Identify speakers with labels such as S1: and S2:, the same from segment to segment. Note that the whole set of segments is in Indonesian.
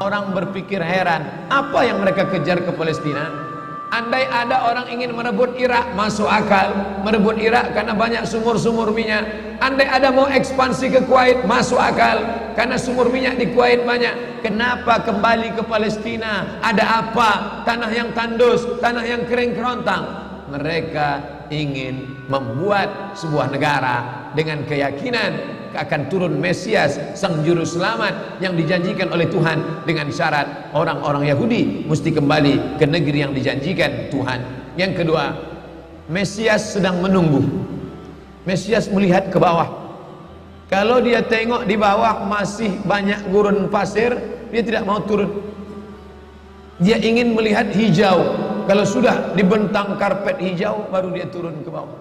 S1: orang berpikir heran, apa yang mereka kejar ke Palestina? Andai ada orang ingin merebut Irak, masuk akal. Merebut Irak karena banyak sumur-sumur minyak. Andai ada mau ekspansi ke Kuwait, masuk akal, karena sumur minyak di Kuwait banyak. Kenapa kembali ke Palestina? Ada apa? Tanah yang tandus, tanah yang kering kerontang. Mereka ingin membuat sebuah negara dengan keyakinan akan turun Mesias, sang juru selamat yang dijanjikan oleh Tuhan, dengan syarat orang-orang Yahudi mesti kembali ke negeri yang dijanjikan Tuhan. Yang kedua, Mesias sedang menunggu. Mesias melihat ke bawah. Kalau dia tengok di bawah masih banyak gurun pasir, dia tidak mau turun. Dia ingin melihat hijau. Kalau sudah dibentang karpet hijau, baru dia turun ke bawah.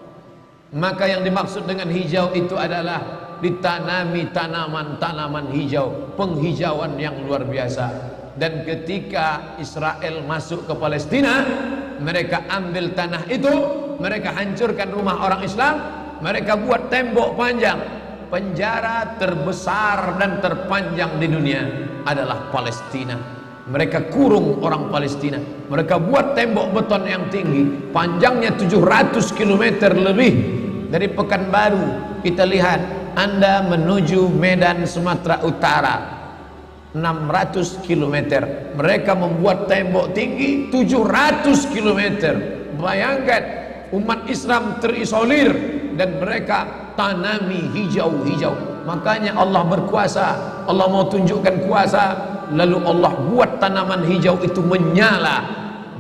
S1: Maka yang dimaksud dengan hijau itu adalah ditanami tanaman-tanaman hijau, penghijauan yang luar biasa. Dan ketika Israel masuk ke Palestina, mereka ambil tanah itu, mereka hancurkan rumah orang Islam, mereka buat tembok panjang. Penjara terbesar dan terpanjang di dunia adalah Palestina. Mereka kurung orang Palestina. Mereka buat tembok beton yang tinggi, panjangnya 700 km lebih. Dari Pekanbaru kita lihat, Anda menuju Medan Sumatera Utara 600 km. Mereka membuat tembok tinggi 700 km. Bayangkan, umat Islam terisolir dan mereka tanami hijau-hijau. Makanya Allah berkuasa, Allah mau tunjukkan kuasa, lalu Allah buat tanaman hijau itu menyala.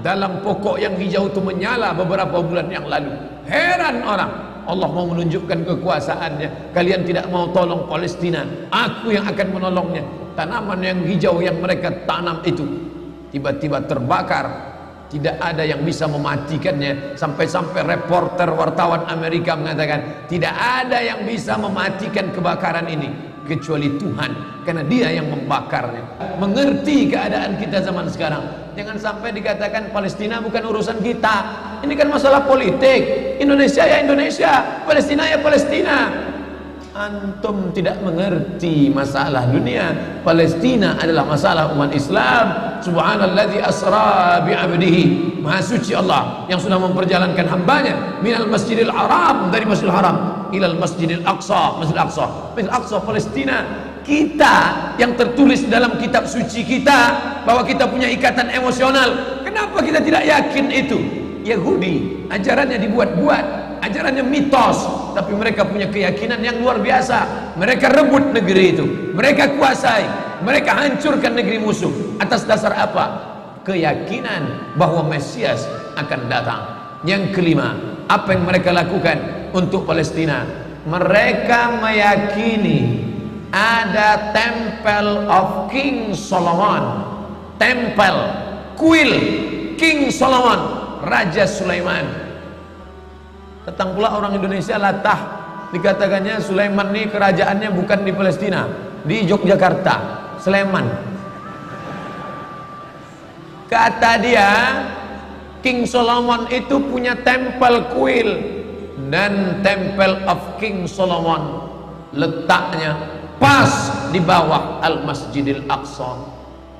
S1: Dalam pokok yang hijau itu menyala beberapa bulan yang lalu. Heran orang, Allah mau menunjukkan kekuasaannya. Kalian tidak mau tolong Palestina, aku yang akan menolongnya. Tanaman yang hijau yang mereka tanam itu tiba-tiba terbakar. Tidak ada yang bisa mematikannya. Sampai-sampai reporter wartawan Amerika mengatakan, tidak ada yang bisa mematikan kebakaran ini kecuali Tuhan, karena Dia yang membakarnya. Mengerti keadaan kita zaman sekarang. Jangan sampai dikatakan Palestina bukan urusan kita. Ini kan masalah politik. Indonesia ya Indonesia, Palestina ya Palestina. Antum tidak mengerti masalah dunia. Palestina adalah masalah umat Islam. Subhanalladzi asra bi'abdihi. Maha suci Allah yang sudah memperjalankan hambanya minal masjidil haram, dari masjidil haram, ilal masjidil aqsa, masjidil aqsa, masjidil aqsa Palestina. Kita yang tertulis dalam kitab suci kita bahwa kita punya ikatan emosional. Kenapa kita tidak yakin itu? Yahudi ajarannya dibuat-buat, ajarannya mitos, tapi mereka punya keyakinan yang luar biasa. Mereka rebut negeri itu, mereka kuasai, mereka hancurkan negeri musuh. Atas dasar apa? Keyakinan bahwa Mesias akan datang. Yang kelima, apa yang mereka lakukan untuk Palestina? Mereka meyakini ada Temple of King Solomon, tempel kuil King Solomon, Raja Sulaiman. Datang pula orang Indonesia latah, dikatakannya Sulaiman ini kerajaannya bukan di Palestina, di Yogyakarta, Sleman. Kata dia, King Solomon itu punya tempel kuil, dan Temple of King Solomon letaknya pas di bawah Al-Masjidil Aqsa.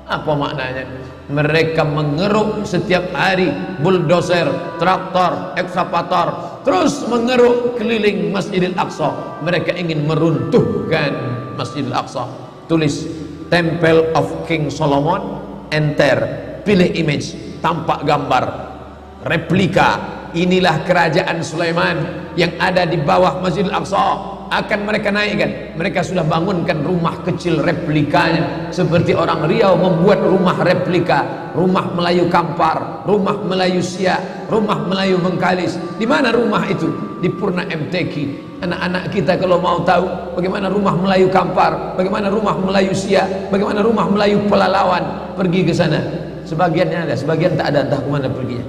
S1: Apa maknanya? Mereka mengeruk setiap hari, bulldozer, traktor, ekskavator, terus mengeruk keliling Masjidil Aqsa. Mereka ingin meruntuhkan Masjidil Aqsa. Tulis Temple of King Solomon, enter, pilih image, tampak gambar replika. Inilah kerajaan Sulaiman yang ada di bawah Masjidil Aqsa. Akan mereka naikkan. Mereka sudah bangunkan rumah kecil replikanya, seperti orang Riau membuat rumah replika, rumah Melayu Kampar, rumah Melayu Siak, rumah Melayu Bengkalis. Di mana rumah itu? Di Purna MTQ. Anak-anak kita kalau mau tahu bagaimana rumah Melayu Kampar, bagaimana rumah Melayu Siak, bagaimana rumah Melayu Pelalawan, pergi ke sana. Sebagiannya ada, sebagian tak ada, entah kemana perginya.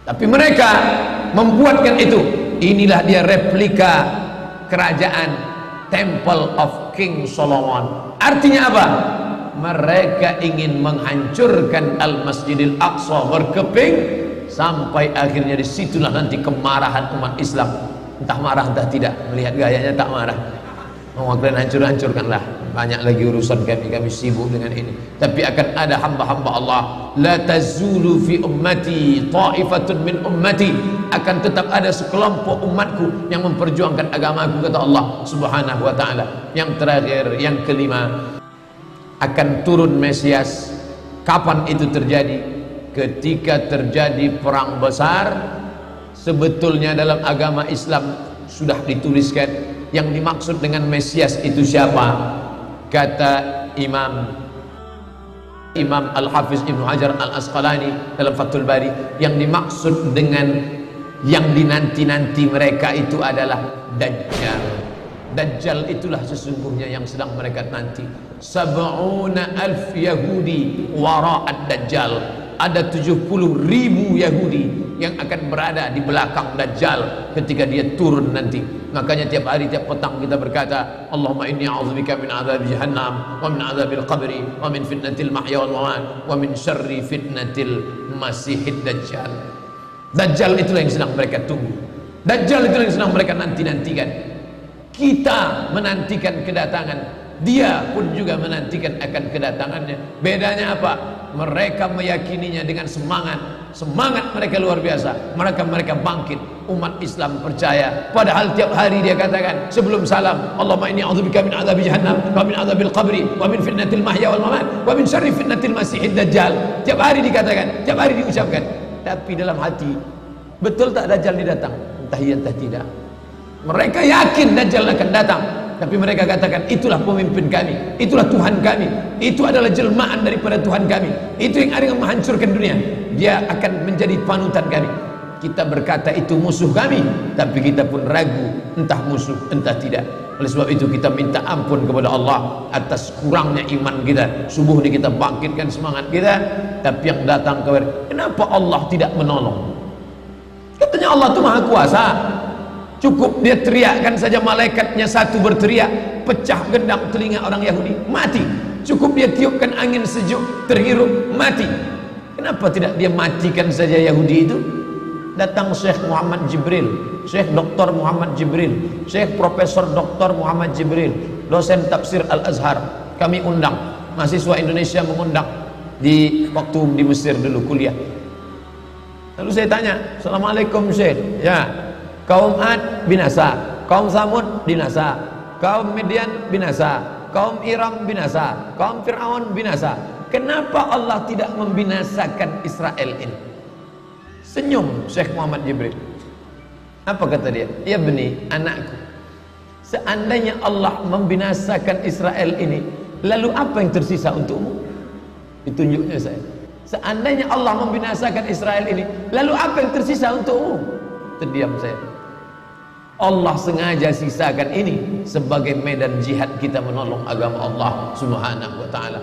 S1: Tapi mereka membuatkan itu. Inilah dia replika kerajaan Temple of King Solomon. Artinya apa? Mereka ingin menghancurkan Al-Masjidil Aqsa berkeping, sampai akhirnya disitulah nanti kemarahan umat Islam. Entah marah entah tidak, melihat gayanya tak marah. Oh, kalian hancur-hancurkanlah. Banyak lagi urusan kami sibuk dengan ini. Tapi akan ada hamba-hamba Allah. La tazulu fi ummati ta'ifatun min ummati. Akan tetap ada sekelompok umatku yang memperjuangkan agamaku, kata Allah Subhanahu wa ta'ala. Yang terakhir, yang kelima, akan turun Mesias. Kapan itu terjadi? Ketika terjadi perang besar. Sebetulnya dalam agama Islam sudah dituliskan yang dimaksud dengan Mesias itu siapa. Kata Imam Al-Hafiz Ibnu Hajar Al-Asqalani dalam Fathul Bari, yang dimaksud dengan yang dinanti-nanti mereka itu adalah Dajjal. Dajjal itulah sesungguhnya yang sedang mereka nanti. 70,000 Yahudi wara'ad Dajjal. Ada 70.000 Yahudi yang akan berada di belakang Dajjal ketika dia turun nanti. Makanya tiap hari, tiap petang kita berkata, Allahumma inni a'udzubika min adzabi jahannam wa min adzabil qabri wa min fitnatil mahya wal mamat wa min syarri fitnatil masihid Dajjal. Dajjal itulah yang sedang mereka tunggu. Dajjal itulah yang sedang mereka nanti-nantikan. Kita menantikan kedatangan, dia pun juga menantikan akan kedatangannya. Bedanya apa? Mereka meyakininya dengan semangat mereka luar biasa. Mereka bangkit. Umat Islam percaya. Padahal tiap hari dia katakan sebelum salam, Allahumma inni a'udzubika min adzabi jahannam wa min adzabil qabri wa min fitnatil mahya wal mamat wa min syarri fitnatil masihid Dajjal. Tiap hari dikatakan, tiap hari diucapkan. Tapi dalam hati, betul tak Dajjal datang? Entah iya entah tidak. Mereka yakin Dajjal akan datang, tapi mereka katakan itulah pemimpin kami, itulah Tuhan kami, itu adalah jelmaan daripada Tuhan kami, itu yang ada yang menghancurkan dunia, dia akan menjadi panutan kami. Kita berkata itu musuh kami, tapi kita pun ragu entah musuh entah tidak. Oleh sebab itu kita minta ampun kepada Allah atas kurangnya iman kita. Subuh ini kita bangkitkan semangat kita, tapi yang datang kepada, kenapa Allah tidak menolong? Katanya Allah itu maha kuasa. Cukup dia teriakkan saja, malaikatnya satu berteriak, pecah gendang telinga orang Yahudi, mati. Cukup dia tiupkan angin sejuk, terhirup, mati. Kenapa tidak dia matikan saja Yahudi itu? Datang Syekh Muhammad Jibril, Syekh Dr. Muhammad Jibril, Syekh Profesor Dr. Muhammad Jibril, dosen tafsir Al-Azhar. Kami undang, mahasiswa Indonesia mengundang di waktu di Mesir dulu kuliah. Lalu saya tanya, Assalamualaikum Syekh. Ya, kaum Ad binasa, kaum Samud binasa, kaum Midian binasa, kaum Iram binasa, kaum Fir'aun binasa. Kenapa Allah tidak membinasakan Israel ini? Senyum Syekh Muhammad Jibril. Apa kata dia? Ya beni, anakku, seandainya Allah membinasakan Israel ini, lalu apa yang tersisa untukmu? Ditunjuknya saya. Seandainya Allah membinasakan Israel ini, lalu apa yang tersisa untukmu? Terdiam saya. Allah sengaja sisakan ini sebagai medan jihad kita menolong agama Allah Subhanahu wa ta'ala.